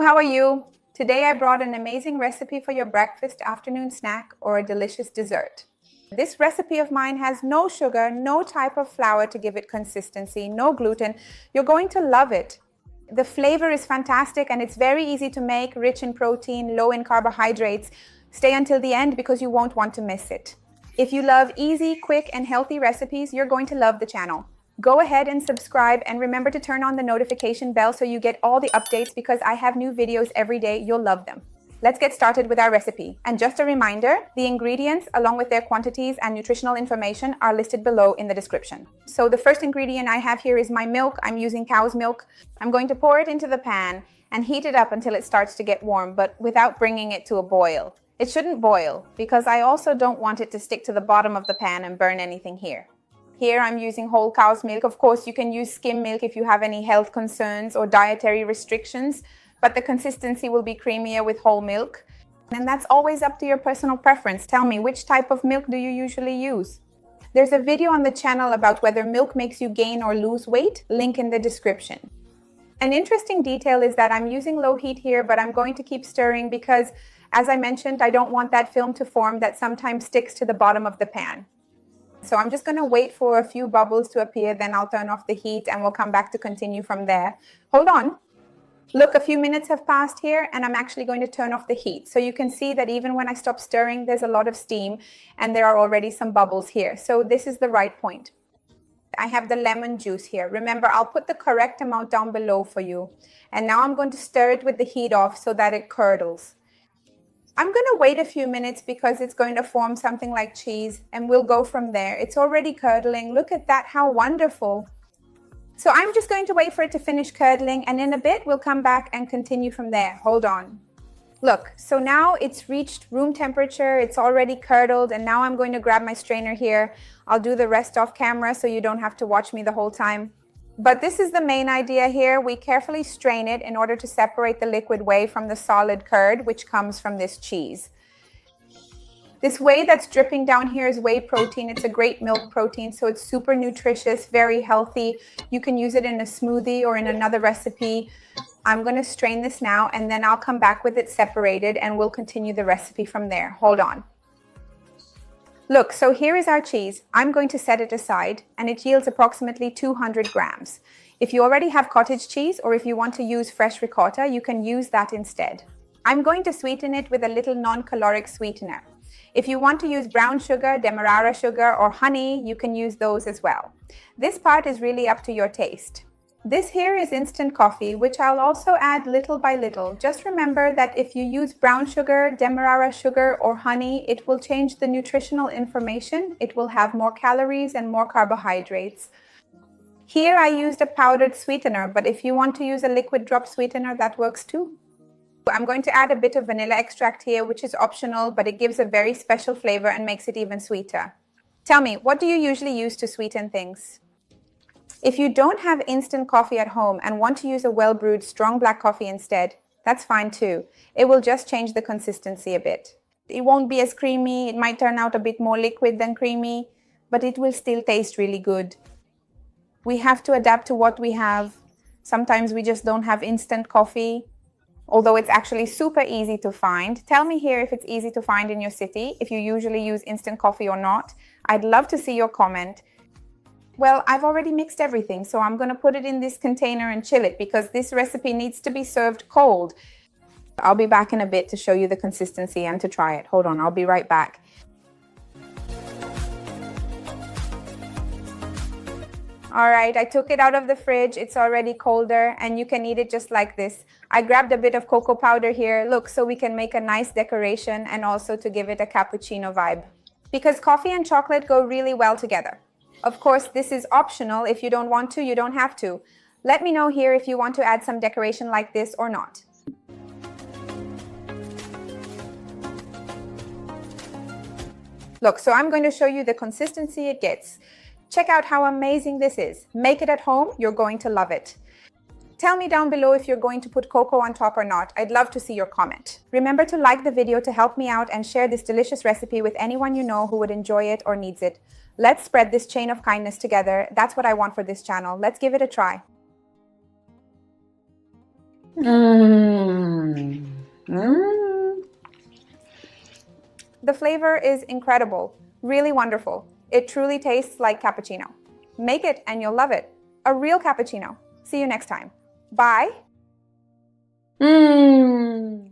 how are you? Today I brought an amazing recipe for your breakfast, afternoon snack, or a delicious dessert. This recipe of mine has no sugar, no type of flour to give it consistency, no gluten. You're going to love it. The flavor is fantastic and it's very easy to make, rich in protein, low in carbohydrates. Stay until the end because you won't want to miss it. If you love easy, quick, and healthy recipes, you're going to love the channel. Go ahead and subscribe and remember to turn on the notification bell so you get all the updates because I have new videos every day. You'll love them. Let's get started with our recipe. And just a reminder, the ingredients along with their quantities and nutritional information are listed below in the description. So the first ingredient I have here is my milk. I'm using cow's milk. I'm going to pour it into the pan and heat it up until it starts to get warm, but without bringing it to a boil. It shouldn't boil because I also don't want it to stick to the bottom of the pan and burn anything here. Here I'm using whole cow's milk. Of course, you can use skim milk if you have any health concerns or dietary restrictions, but the consistency will be creamier with whole milk. And that's always up to your personal preference. Tell me, which type of milk do you usually use? There's a video on the channel about whether milk makes you gain or lose weight, link in the description. An interesting detail is that I'm using low heat here, but I'm going to keep stirring because, as I mentioned, I don't want that film to form that sometimes sticks to the bottom of the pan. So I'm just going to wait for a few bubbles to appear, then I'll turn off the heat and we'll come back to continue from there. Hold on. Look, a few minutes have passed here and I'm actually going to turn off the heat. So you can see that even when I stop stirring, there's a lot of steam and there are already some bubbles here. So this is the right point. I have the lemon juice here. Remember, I'll put the correct amount down below for you. And now I'm going to stir it with the heat off so that it curdles. I'm going to wait a few minutes because it's going to form something like cheese and we'll go from there. It's already curdling. Look at that, how wonderful. So I'm just going to wait for it to finish curdling and in a bit we'll come back and continue from there. Hold on. Look, so now it's reached room temperature. It's already curdled and now I'm going to grab my strainer here. I'll do the rest off camera so you don't have to watch me the whole time. But this is the main idea here. We carefully strain it in order to separate the liquid whey from the solid curd, which comes from this cheese. This whey that's dripping down here is whey protein. It's a great milk protein, so it's super nutritious, very healthy. You can use it in a smoothie or in another recipe. I'm going to strain this now, and then I'll come back with it separated, and we'll continue the recipe from there. Hold on. Look, so here is our cheese. I'm going to set it aside and it yields approximately 200 grams. If you already have cottage cheese or if you want to use fresh ricotta, you can use that instead. I'm going to sweeten it with a little non-caloric sweetener. If you want to use brown sugar, demerara sugar, or honey, you can use those as well. This part is really up to your taste. This here is instant coffee, which I'll also add little by little. Just remember that if you use brown sugar, demerara sugar, or honey, it will change the nutritional information. It will have more calories and more carbohydrates. Here I used a powdered sweetener, but if you want to use a liquid drop sweetener, that works too. I'm going to add a bit of vanilla extract here, which is optional, but it gives a very special flavor and makes it even sweeter. Tell me, what do you usually use to sweeten things? If you don't have instant coffee at home and want to use a well-brewed strong black coffee instead, that's fine too. It will just change the consistency a bit. It won't be as creamy, it might turn out a bit more liquid than creamy, but it will still taste really good. We have to adapt to what we have. Sometimes we just don't have instant coffee, although it's actually super easy to find. Tell me here if it's easy to find in your city, if you usually use instant coffee or not. I'd love to see your comment. Well, I've already mixed everything, so I'm going to put it in this container and chill it because this recipe needs to be served cold. I'll be back in a bit to show you the consistency and to try it. Hold on, I'll be right back. All right, I took it out of the fridge. It's already colder and you can eat it just like this. I grabbed a bit of cocoa powder here, look, so we can make a nice decoration and also to give it a cappuccino vibe. Because coffee and chocolate go really well together. Of course, this is optional. If you don't want to, you don't have to. Let me know here if you want to add some decoration like this or not. Look, so I'm going to show you the consistency it gets. Check out how amazing this is. Make it at home, you're going to love it. Tell me down below if you're going to put cocoa on top or not. I'd love to see your comment. Remember to like the video to help me out and share this delicious recipe with anyone you know who would enjoy it or needs it. Let's spread this chain of kindness together. That's what I want for this channel. Let's give it a try. Mmm. Mmm. The flavor is incredible, really wonderful. It truly tastes like cappuccino. Make it and you'll love it. A real cappuccino. See you next time. Bye. Mmm.